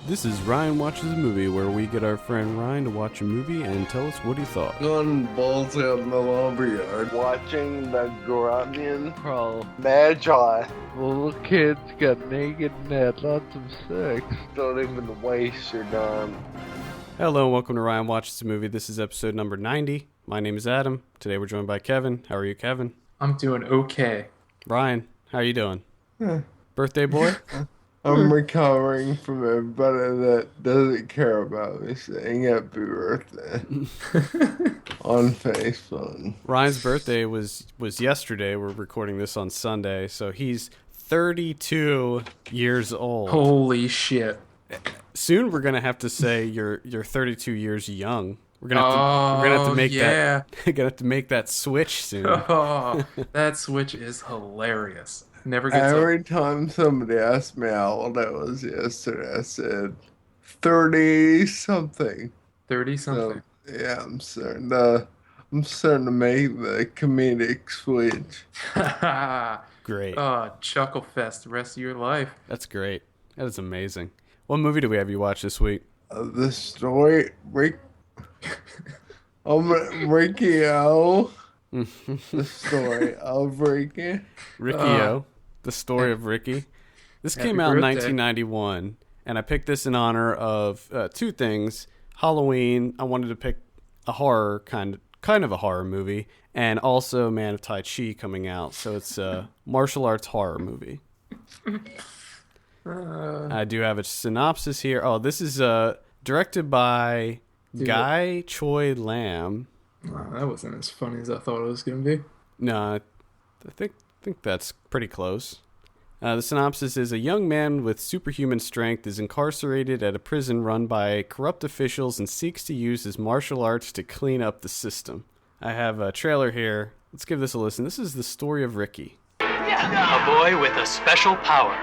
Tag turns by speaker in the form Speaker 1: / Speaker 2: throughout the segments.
Speaker 1: This is Ryan Watches a Movie, where we get our friend Ryan to watch a movie and tell us what he thought.
Speaker 2: Going balls out in the lumberyard, watching the Grunion crawl. Magi. Little kids got naked and had lots of sex. Don't even waste your time.
Speaker 1: Hello and welcome to Ryan Watches a Movie. This is episode number 90. My name is Adam. Today we're joined by Kevin. How are you, Kevin?
Speaker 3: I'm doing okay.
Speaker 1: Ryan, how are you doing? Birthday boy?
Speaker 2: I'm recovering from everybody that doesn't care about me saying happy birthday on Facebook.
Speaker 1: Ryan's birthday was yesterday. We're recording this on Sunday, so he's 32 years old.
Speaker 3: Holy shit.
Speaker 1: Soon we're gonna have to say you're 32 years young. We're gonna have to make that. We're gonna have to make that switch soon.
Speaker 3: Oh, that switch is hilarious. Never gets
Speaker 2: Every time somebody asked me how old I was yesterday, I said 30-something.
Speaker 3: 30-something.
Speaker 2: So, yeah, I'm starting to make the comedic switch.
Speaker 1: Great.
Speaker 3: Oh, chuckle fest the rest of your life.
Speaker 1: That's great. That is amazing. What movie do we have you watch this week?
Speaker 2: The story, Riki-Oh. The story of Riki.
Speaker 1: Riki-Oh. The story of Riki. This came out in 1991, and I picked this in honor of two things. Halloween, I wanted to pick a horror, kind of a horror movie, and also Man of Tai Chi coming out, so it's a martial arts horror movie. I do have a synopsis here. Oh, this is directed by Guy Choi Lam.
Speaker 3: That wasn't as funny as I thought it was going to be.
Speaker 1: No, I think that's pretty close. The synopsis is: a young man with superhuman strength is incarcerated at a prison run by corrupt officials and seeks to use his martial arts to clean up the system. I have a trailer here. Let's give this a listen. This is the story of Riki.
Speaker 4: A boy with a special power.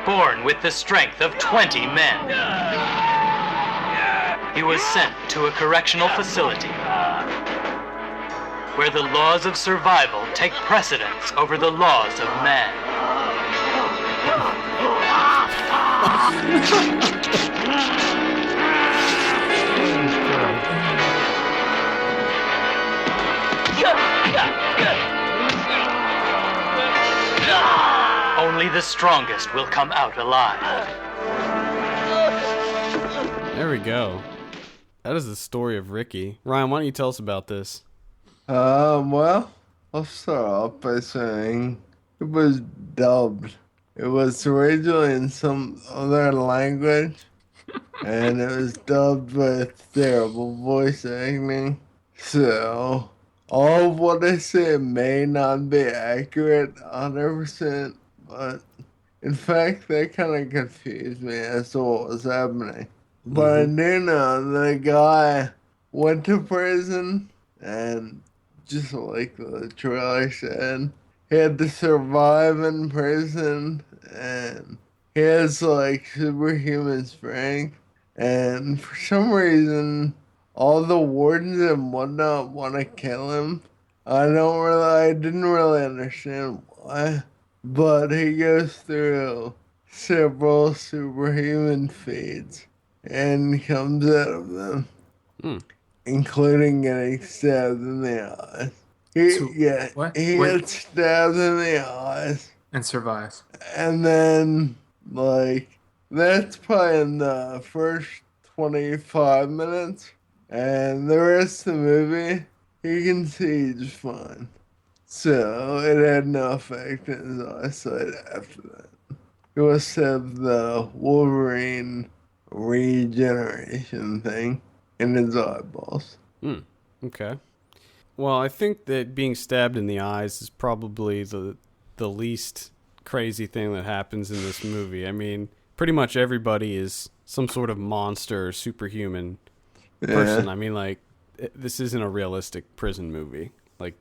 Speaker 4: Born with the strength of 20 men. He was sent to a correctional facility where the laws of survival take precedence over the laws of man. Only the strongest will come out alive.
Speaker 1: There we go. That is the story of Riki. Ryan, why don't you tell us about this?
Speaker 2: Well, I'll start off by saying it was dubbed. It was originally in some other language, and it was dubbed with terrible voice acting. So, all of what I say may not be accurate 100%, but in fact, that kind of confused me as to what was happening. But I do know the guy went to prison, and just like the trailer said, he had to survive in prison, and he has like superhuman strength, and for some reason, all the wardens and whatnot want to kill him. I didn't really understand why, but he goes through several superhuman feats and comes out of them. Including getting stabbed in the eyes. He gets stabbed in the eyes.
Speaker 3: And survives.
Speaker 2: And then, that's probably in the first 25 minutes. And the rest of the movie, he can see just fine. So, it had no effect in his eyesight after that. It was said the Wolverine regeneration thing in his eyeballs.
Speaker 1: Okay. Well, I think that being stabbed in the eyes is probably the least crazy thing that happens in this movie. I mean, pretty much everybody is some sort of monster or superhuman person. I mean, this isn't a realistic prison movie. Like,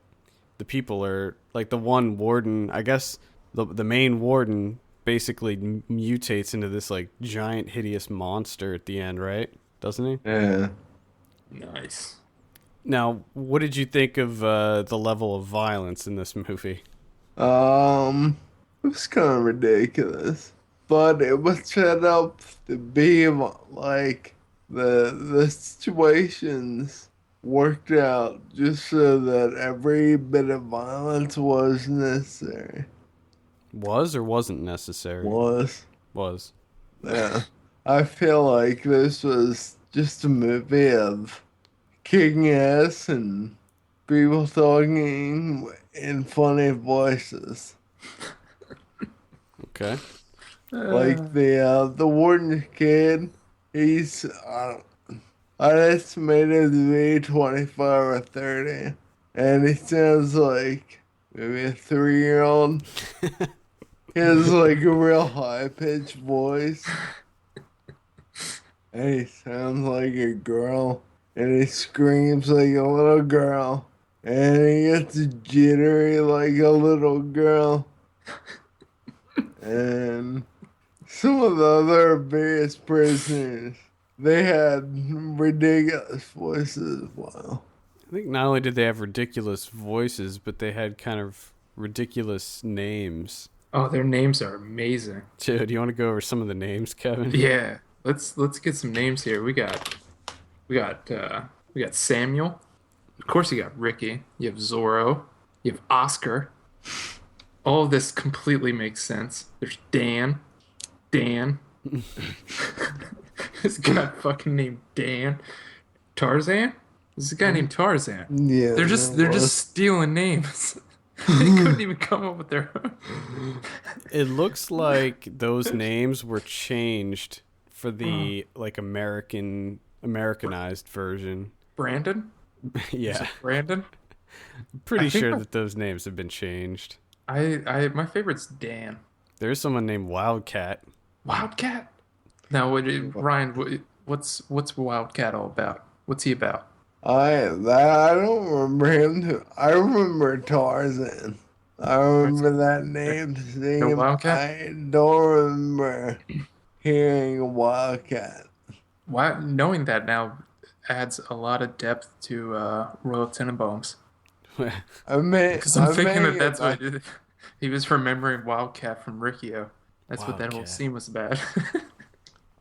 Speaker 1: the people are, like, the one warden, I guess the main warden basically mutates into this, like, giant, hideous monster at the end, right? Doesn't he?
Speaker 2: Yeah.
Speaker 3: Nice.
Speaker 1: Now, what did you think of the level of violence in this movie?
Speaker 2: It was kind of ridiculous. but it was set up to be like the situations worked out just so that every bit of violence was necessary.
Speaker 1: Was or wasn't necessary?
Speaker 2: Was.
Speaker 1: Was.
Speaker 2: Yeah. I feel like this was just a movie of kicking ass and people talking in funny voices.
Speaker 1: Okay.
Speaker 2: Like the warden kid, he's I'd estimate it to be 25 or 30, and he sounds like maybe a 3-year-old. He has like a real high pitched voice, and he sounds like a girl, and he screams like a little girl, and he gets jittery like a little girl, and some of the other various prisoners, they had ridiculous voices as well.
Speaker 1: I think not only did they have ridiculous voices, but they had kind of ridiculous names.
Speaker 3: Oh, their names are amazing.
Speaker 1: Joe, do you want to go over some of the names, Kevin?
Speaker 3: Yeah, let's get some names here. We got Samuel. Of course, you got Ricky. You have Zorro. You have Oscar. All of this completely makes sense. There's Dan. This guy fucking named Dan. Tarzan. This is a guy named Tarzan.
Speaker 2: Yeah,
Speaker 3: They're just stealing names. They couldn't even come up with their own.
Speaker 1: It looks like those names were changed for the like Americanized version.
Speaker 3: Brandon? Is
Speaker 1: Yeah,
Speaker 3: it Brandon?
Speaker 1: pretty
Speaker 3: I think
Speaker 1: sure
Speaker 3: my-
Speaker 1: that those names have been changed.
Speaker 3: My favorite's Dan.
Speaker 1: There's someone named Wildcat.
Speaker 3: Wildcat? Now, Ryan, what's Wildcat all about? What's he about?
Speaker 2: I don't remember him. I remember Tarzan. I remember that name.
Speaker 3: No Wildcat?
Speaker 2: I don't remember hearing Wildcat.
Speaker 3: Why knowing that now adds a lot of depth to Royal Tenenbaums.
Speaker 2: I may,
Speaker 3: Because I'm thinking
Speaker 2: may
Speaker 3: that that's
Speaker 2: get
Speaker 3: what he was remembering Wildcat from Riki-Oh. That's what that whole
Speaker 1: Wildcat.
Speaker 3: scene was about.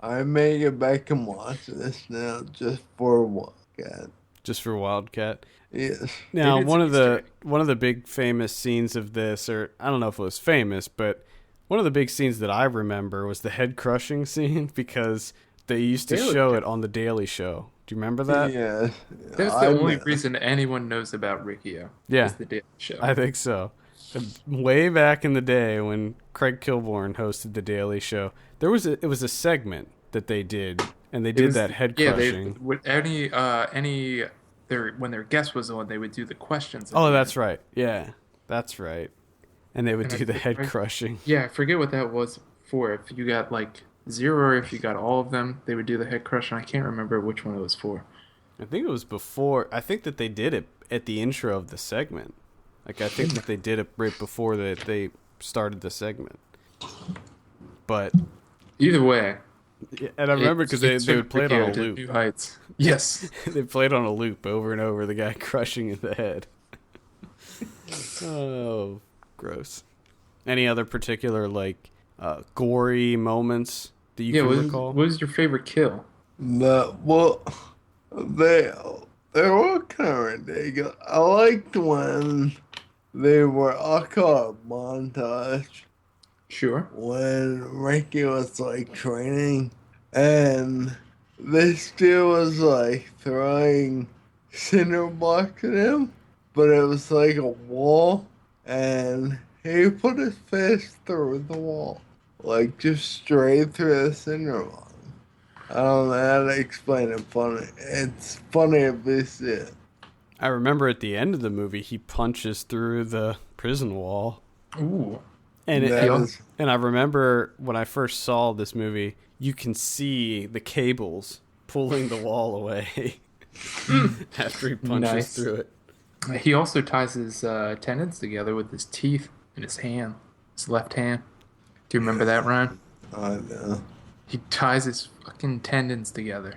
Speaker 2: I may get back and watch this now just for Wildcat.
Speaker 1: Just for Wildcat.
Speaker 2: Yes.
Speaker 1: Now,
Speaker 3: did
Speaker 1: one
Speaker 3: some
Speaker 1: of the
Speaker 3: Easter
Speaker 1: one of the big famous scenes of this, or I don't know if it was famous, but one of the big scenes that I remember was the head crushing scene because they used to
Speaker 3: Daily
Speaker 1: show
Speaker 3: Show.
Speaker 1: it on the Daily Show. Do you remember that?
Speaker 2: Yeah.
Speaker 3: That's the only reason anyone knows about Riki-Oh.
Speaker 1: Yeah.
Speaker 3: Is the Daily Show.
Speaker 1: I think so. Way back in the day when Craig Kilborn hosted the Daily Show, it was a segment that they did, and they did that head crushing.
Speaker 3: They would when their guest was on, they would do the questions. at
Speaker 1: Oh,
Speaker 3: the
Speaker 1: that's
Speaker 3: end.
Speaker 1: right. Yeah, that's right. And they would
Speaker 3: And
Speaker 1: do
Speaker 3: I
Speaker 1: the
Speaker 3: think-
Speaker 1: head
Speaker 3: right?
Speaker 1: crushing.
Speaker 3: Yeah, I forget what that was for. If you got like 0 or if you got all of them, they would do the head crush, and I can't remember which one it was for.
Speaker 1: I think it was before. I think that they did it at the intro of the segment. Like I think that they did it right before that they started the segment. But
Speaker 3: Either way,
Speaker 1: yeah, and I remember because they would play it on a
Speaker 3: Riki-Oh to
Speaker 1: loop.
Speaker 3: New heights. Yes.
Speaker 1: They played on a loop over and over. The guy crushing in the head. Oh, gross. Any other particular like gory moments that you can recall?
Speaker 3: What was your favorite kill?
Speaker 2: Well, they were kind of ridiculous. I liked when they were, I'll call it montage,
Speaker 3: Sure.
Speaker 2: when Ricky was like training and this dude was like throwing cinder blocks at him, but it was like a wall and he put his fist through the wall, like just straight through the cinder block. I don't know how to explain it funny. It's funny if you see it.
Speaker 1: I remember at the end of the movie, he punches through the prison wall.
Speaker 3: Ooh.
Speaker 1: And
Speaker 2: That is-
Speaker 1: and I remember when I first saw this movie, you can see the cables pulling the wall away after he punches
Speaker 3: Nice.
Speaker 1: through it.
Speaker 3: He also ties his tendons together with his teeth in his hand, his left hand. Do you remember that, Ryan?
Speaker 2: I know.
Speaker 3: He ties his fucking tendons together.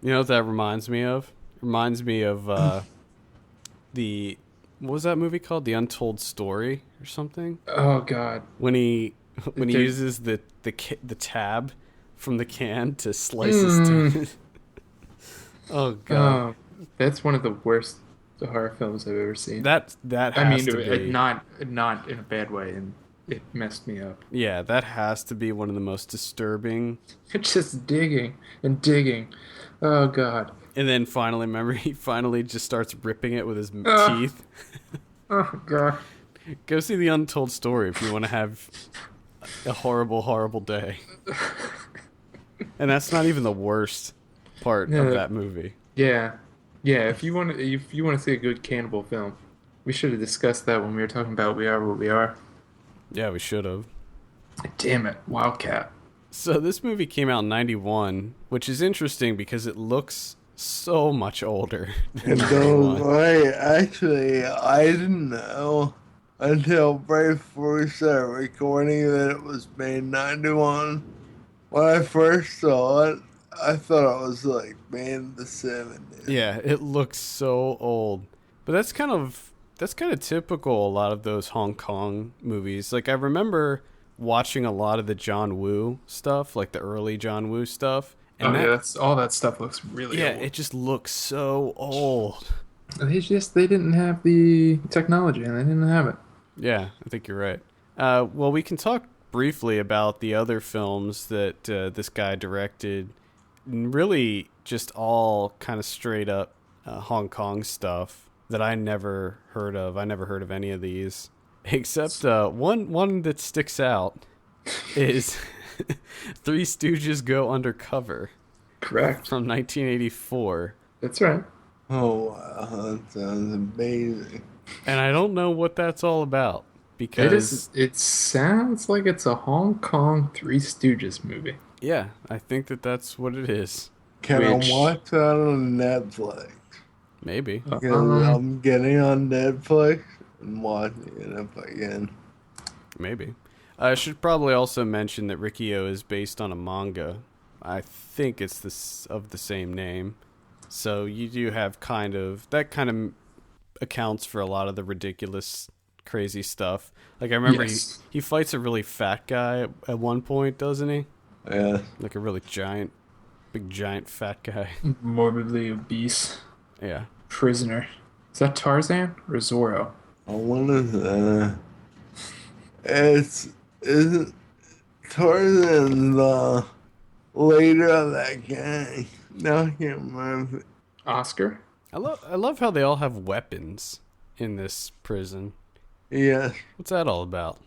Speaker 1: You know what that reminds me of? Reminds me of what was that movie called? The Untold Story or something?
Speaker 3: Oh God.
Speaker 1: When he when he uses the tab from the can to slice his tongue. Oh god.
Speaker 3: That's one of the worst horror films I've ever seen.
Speaker 1: That has to be
Speaker 3: not in a bad way, and it messed me up.
Speaker 1: Yeah, that has to be one of the most disturbing.
Speaker 3: It's just digging and digging. Oh god.
Speaker 1: And then finally, remember, he finally just starts ripping it with his teeth.
Speaker 3: Oh god.
Speaker 1: Go see The Untold Story if you want to have a horrible, horrible day. And that's not even the worst part of that movie.
Speaker 3: Yeah. If you want to see a good cannibal film, we should have discussed that when we were talking about We Are What We Are.
Speaker 1: Yeah, we should have.
Speaker 3: Damn it, Wildcat.
Speaker 1: So this movie came out in 91, which is interesting because it looks so much older than 91.
Speaker 2: Right, actually, I didn't know until right before we started recording that it was made in 91. When I first saw it, I thought it was like made in the 70s.
Speaker 1: Yeah, it looks so old. But that's kind of typical, a lot of those Hong Kong movies. Like, I remember watching a lot of the John Woo stuff, like the early John Woo stuff. And
Speaker 3: that's all that stuff looks really old.
Speaker 1: It just looks so old.
Speaker 3: They didn't have the technology, and they didn't have it.
Speaker 1: Yeah, I think you're right. Well, we can talk briefly about the other films that this guy directed. Really just all kind of straight up Hong Kong stuff that I never heard of. I never heard of any of these. Except one that sticks out is Three Stooges Go Undercover.
Speaker 3: Correct.
Speaker 1: From 1984.
Speaker 3: That's right.
Speaker 2: Oh, wow, that sounds amazing.
Speaker 1: And I don't know what that's all about. Because
Speaker 3: it sounds like it's a Hong Kong Three Stooges movie.
Speaker 1: Yeah, I think that's what it is.
Speaker 2: Can I watch that on Netflix?
Speaker 1: Maybe.
Speaker 2: Because I'm getting on Netflix and watching it if I can.
Speaker 1: Maybe. I should probably also mention that Riki-Oh is based on a manga. I think it's of the same name. So you do have that kind of accounts for a lot of the ridiculous, crazy stuff. Like, I remember he fights a really fat guy at one point, doesn't he?
Speaker 2: Yeah.
Speaker 1: Like a really big giant fat guy.
Speaker 3: Morbidly obese.
Speaker 1: Yeah.
Speaker 3: Prisoner. Is that Tarzan or Zorro?
Speaker 2: I wonder isn't Tarzan the leader of that gang? No, I can't remember.
Speaker 3: Oscar?
Speaker 1: I love how they all have weapons in this prison.
Speaker 2: Yeah.
Speaker 1: What's that all about?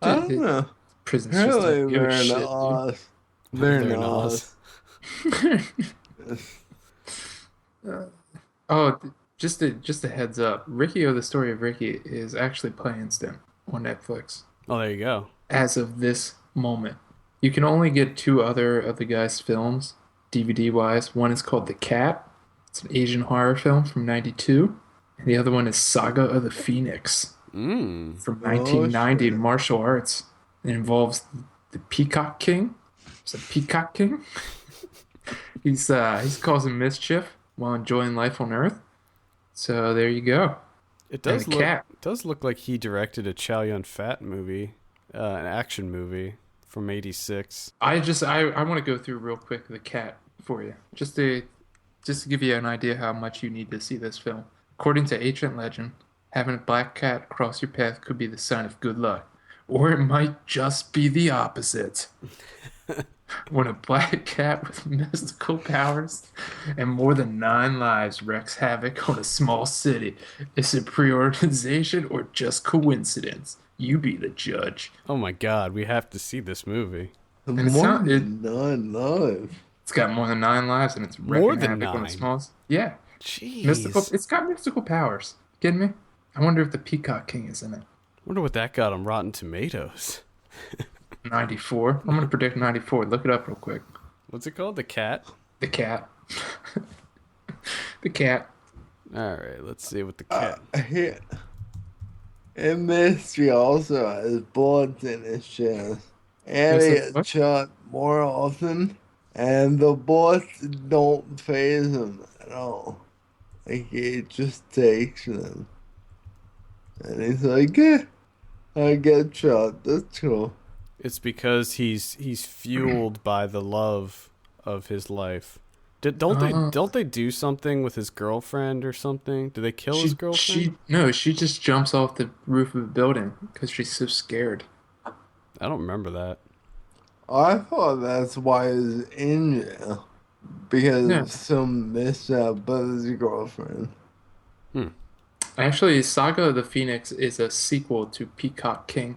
Speaker 2: I don't know.
Speaker 3: Prison's
Speaker 2: Apparently
Speaker 3: just
Speaker 2: they're in Oz. They're in Oz.
Speaker 3: Just a heads up. Riki-Oh, the Story of Ricky is actually playing still on Netflix.
Speaker 1: Oh, there you go.
Speaker 3: As of this moment. You can only get two other of the guy's films, DVD-wise. One is called The Cat. It's an Asian horror film from 92. And the other one is Saga of the Phoenix from 1990 martial arts. It involves the Peacock King. It's a Peacock King. He's causing mischief while enjoying life on Earth. So there you go.
Speaker 1: It does look like he directed a Chow Yun-Fat movie, an action movie from '86.
Speaker 3: I want to go through real quick The Cat for you, just to give you an idea how much you need to see this film. According to ancient legend, having a black cat cross your path could be the sign of good luck, or it might just be the opposite. When a black cat with mystical powers and more than 9 lives wreaks havoc on a small city, is it preorganization or just coincidence? You be the judge.
Speaker 1: Oh my god, we have to see this movie.
Speaker 2: More than 9 lives.
Speaker 3: It's got more than 9 lives and it's wreaking
Speaker 1: More than
Speaker 3: havoc
Speaker 1: 9?
Speaker 3: on a small... Yeah.
Speaker 1: Jeez.
Speaker 3: It's got mystical powers. Kidding me? I wonder if the Peacock King is in it.
Speaker 1: Wonder what that got on Rotten Tomatoes.
Speaker 3: 94. I'm going to predict 94. Look it up real quick.
Speaker 1: What's it called? The Cat?
Speaker 3: The Cat. The Cat.
Speaker 1: Alright, let's see what the cat...
Speaker 2: And Mystery also has bullets in his chest. And he gets shot more often. And the bullets don't faze him at all. Like, he just takes them. And he's like, yeah, I get shot. That's cool.
Speaker 1: It's because he's fueled by the love of his life. Don't they do something with his girlfriend or something? Do they kill his girlfriend?
Speaker 3: She just jumps off the roof of the building because she's so scared.
Speaker 1: I don't remember that.
Speaker 2: I thought that's why he's in jail. Because
Speaker 3: Yeah.
Speaker 2: of some mishap with his girlfriend.
Speaker 3: Actually, Saga of the Phoenix is a sequel to Peacock King.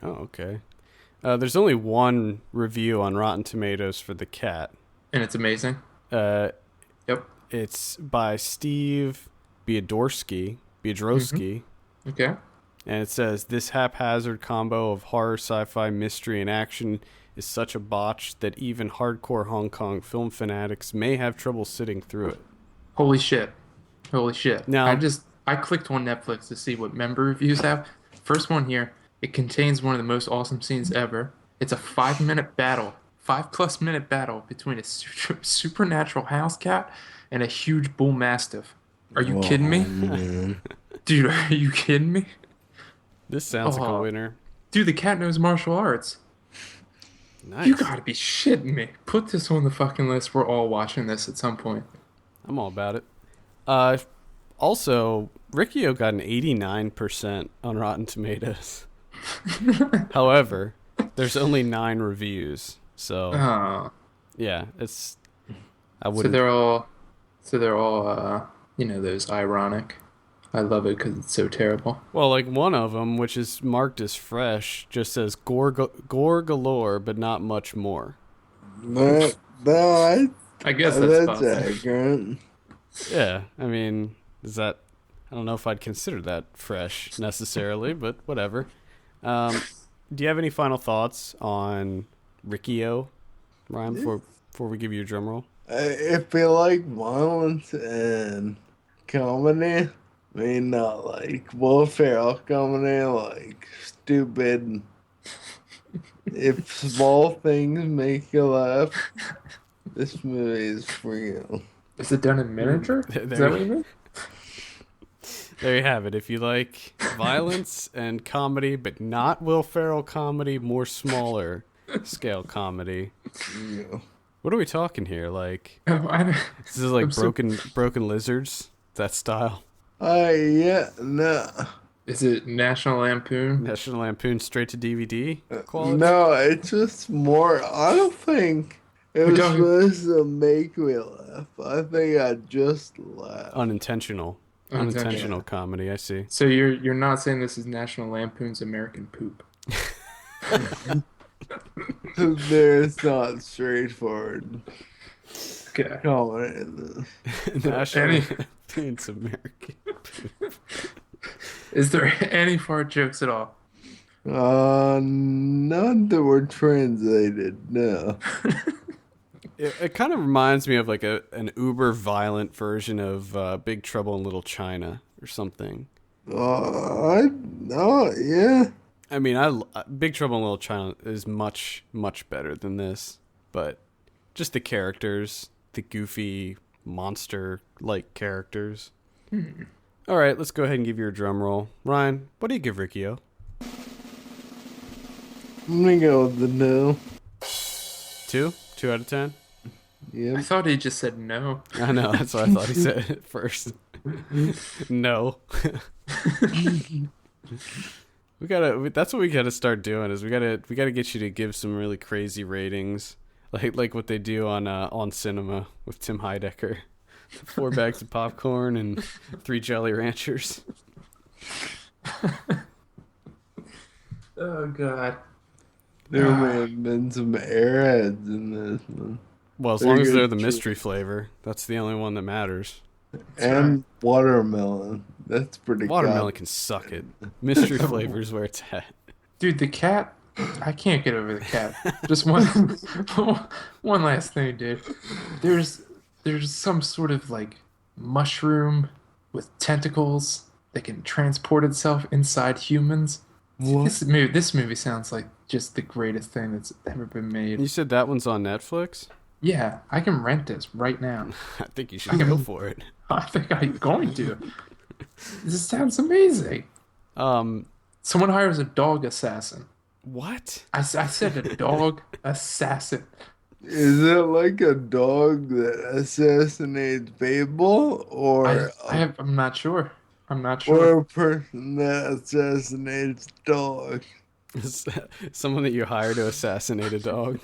Speaker 1: Oh, okay. There's only one review on Rotten Tomatoes for The Cat.
Speaker 3: And it's amazing.
Speaker 1: Yep.
Speaker 3: Yep.
Speaker 1: It's by Steve Biedrowski.
Speaker 3: Okay.
Speaker 1: And it says, this haphazard combo of horror, sci-fi, mystery, and action is such a botch that even hardcore Hong Kong film fanatics may have trouble sitting through it.
Speaker 3: Holy shit.
Speaker 1: Now,
Speaker 3: I clicked on Netflix to see what member reviews have. First one here, it contains one of the most awesome scenes ever. It's a 5-minute battle, 5+ minute battle between a supernatural house cat and a huge bull mastiff. Are you kidding me?
Speaker 2: Man.
Speaker 3: Dude, are you kidding me?
Speaker 1: this sounds like a winner.
Speaker 3: Dude, the cat knows martial arts.
Speaker 1: Nice.
Speaker 3: You gotta be shitting me. Put this on the fucking list. We're all watching this at some point.
Speaker 1: I'm all about it. Also, Riki-Oh got an 89% on Rotten Tomatoes. However, there's only 9 reviews, so yeah, it's. I wouldn't.
Speaker 3: So they're all, those ironic. I love it because it's so terrible.
Speaker 1: Well, like one of them, which is marked as fresh, just says gore galore, but not much more.
Speaker 2: No,
Speaker 3: I guess
Speaker 2: that's
Speaker 3: possible.
Speaker 2: accurate.
Speaker 1: Yeah, I mean, is that? I don't know if I'd consider that fresh necessarily, but whatever. Do you have any final thoughts on Riki-Oh, Ryan? Before we give you a drum roll.
Speaker 2: If you like violence and comedy, I mean, not like Will Ferrell comedy, like stupid. If small things make you laugh, this movie is for you.
Speaker 3: Is it done in miniature? Is that what you mean?
Speaker 1: There you have it. If you like violence and comedy, but not Will Ferrell comedy, more smaller scale comedy.
Speaker 2: Yeah.
Speaker 1: What are we talking here? Like,
Speaker 3: I
Speaker 1: this is like broken lizards, that style.
Speaker 2: Yeah, no.
Speaker 3: Is it National Lampoon?
Speaker 1: National Lampoon straight to DVD quality.
Speaker 2: No, it's just more. I don't think it was supposed to make me laugh. I think I just laughed.
Speaker 1: Unintentional comedy. I see.
Speaker 3: So you're not saying this is National Lampoon's American Poop?
Speaker 2: There's not straightforward
Speaker 3: Okay.
Speaker 2: comedy in this.
Speaker 1: National Lampoon's American.
Speaker 3: Is there any fart jokes at all?
Speaker 2: None that were translated, no.
Speaker 1: It kind of reminds me of like an uber violent version of Big Trouble in Little China or something.
Speaker 2: Yeah.
Speaker 1: I mean, Big Trouble in Little China is much, much better than this, but just the characters, the goofy monster-like characters. All right, let's go ahead and give you a drum roll. Ryan, what do you give Riki-Oh?
Speaker 2: I'm gonna go with the no.
Speaker 1: 2? 2 out of 10?
Speaker 3: I
Speaker 2: Yep.
Speaker 3: thought he just said no.
Speaker 1: I know, that's what I thought he said at first. No. That's what we gotta start doing, is we gotta get you to give some really crazy ratings. Like what they do on Cinema with Tim Heidecker. 4 bags of popcorn and 3 Jolly Ranchers.
Speaker 3: Oh God.
Speaker 2: There may have been some airheads in this one.
Speaker 1: Well, as long as they're the mystery flavor, that's the only one that matters.
Speaker 2: And watermelon. That's pretty
Speaker 1: Watermelon can suck it. Mystery flavor's where it's at.
Speaker 3: Dude, the cat. I can't get over the cat. Just one last thing, dude. There's some sort of like mushroom with tentacles that can transport itself inside humans.
Speaker 2: What?
Speaker 3: This movie sounds like just the greatest thing that's ever been made.
Speaker 1: You said that one's on Netflix?
Speaker 3: Yeah, I can rent this right now.
Speaker 1: I think you should go for it.
Speaker 3: I think I'm going to. This sounds amazing. Someone hires a dog assassin.
Speaker 1: What?
Speaker 3: I said a dog assassin.
Speaker 2: Is it like a dog that assassinates people,
Speaker 3: I'm not sure. I'm not
Speaker 2: or
Speaker 3: sure.
Speaker 2: a person that assassinates dogs?
Speaker 1: Someone that you hire to assassinate a dog.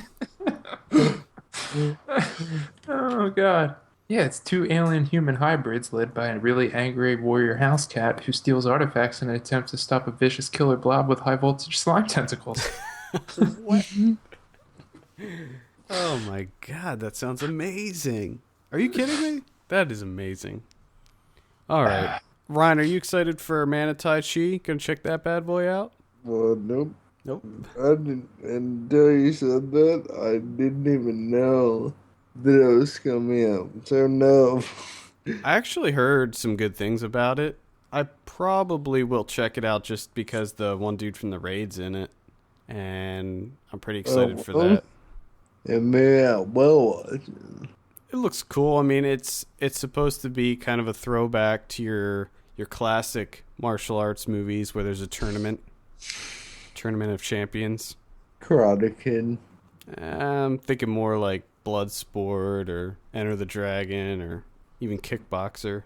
Speaker 3: Oh god. Yeah, it's two alien human hybrids led by a really angry warrior house cat who steals artifacts in an attempt to stop a vicious killer blob with high voltage slime tentacles.
Speaker 1: What? Oh my god, that sounds amazing. Are you kidding me? That is amazing. All right. Ryan, are you excited for Man of Tai Chi? Gonna check that bad boy out?
Speaker 2: Well, nope.
Speaker 1: Nope.
Speaker 2: I didn't, until you said that, I didn't even know that it was coming up. So no.
Speaker 1: I actually heard some good things about it. I probably will check it out just because the one dude from the Raid's in it. And I'm pretty excited for that.
Speaker 2: And maybe I will watch it.
Speaker 1: It looks cool. I mean, it's supposed to be kind of a throwback to your classic martial arts movies where there's a tournament of champions.
Speaker 2: Karate Kid.
Speaker 1: I'm thinking more like Bloodsport or Enter the Dragon or even Kickboxer.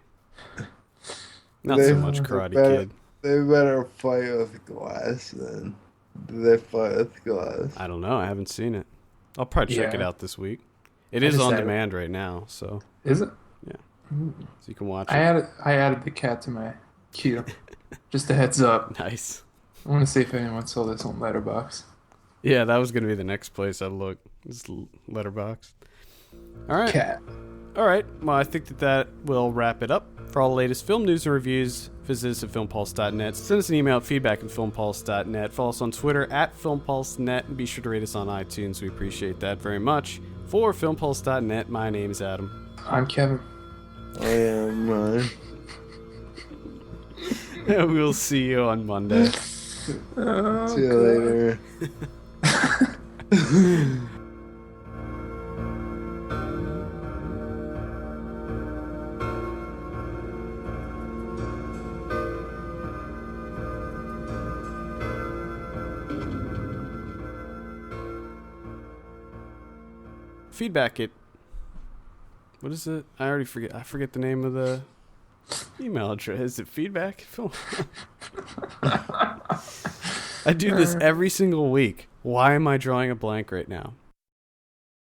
Speaker 1: Not so much Karate Kid.
Speaker 2: They better fight with glass then. Do they fight with glass?
Speaker 1: I don't know. I haven't seen it. I'll probably check it out this week. It
Speaker 3: I
Speaker 1: is
Speaker 3: just
Speaker 1: on
Speaker 3: had it.
Speaker 1: demand right now, so
Speaker 3: Is it?
Speaker 1: yeah. So you can watch it.
Speaker 3: I added the cat to my queue. Just a heads up.
Speaker 1: Nice.
Speaker 3: I want to see if anyone saw this on Letterboxd.
Speaker 1: Yeah, that was going to be the next place I'd look. This Letterboxd. All right.
Speaker 3: Cat.
Speaker 1: All right. Well, I think that will wrap it up. For all the latest film news and reviews, visit us at filmpulse.net. Send us an email at feedback@filmpulse.net. Follow us on Twitter at filmpulse.net. And be sure to rate us on iTunes. We appreciate that very much. For filmpulse.net, my name is Adam.
Speaker 3: I'm Kevin.
Speaker 2: I am Ryan.
Speaker 1: And we'll see you on Monday.
Speaker 2: See you later.
Speaker 1: Feedback it. What is it? I already forget. I forget the name of the email address. Is it feedback? I do this every single week. Why am I drawing a blank right now?